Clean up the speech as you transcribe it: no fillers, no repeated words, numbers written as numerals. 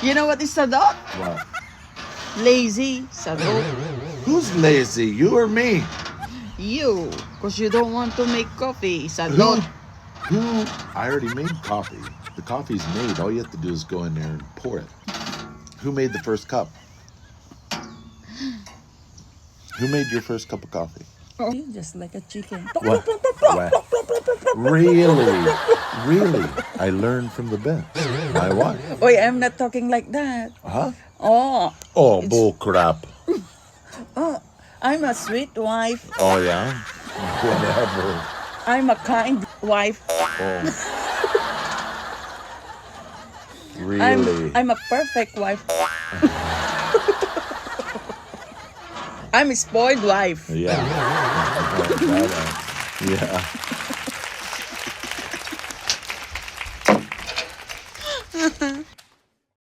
You know what is Sadot? What? Lazy. Sadot. Who's lazy? You or me? You. Because you don't want to make coffee. Who? Sadot. Who? I already made coffee. The coffee's made. All you have to do is go in there and pour it. Who made the first cup? Who made your first cup of coffee? Oh. Just like a chicken. What? What? Really? Really? I learned from the best. My wife. Oh, I'm not talking like that. Huh? Oh. Oh, bull crap. Oh, I'm a sweet wife. Oh, yeah? Whatever. I'm a kind wife. Oh. Really? I'm a perfect wife. I'm a spoiled wife. Yeah. Yeah.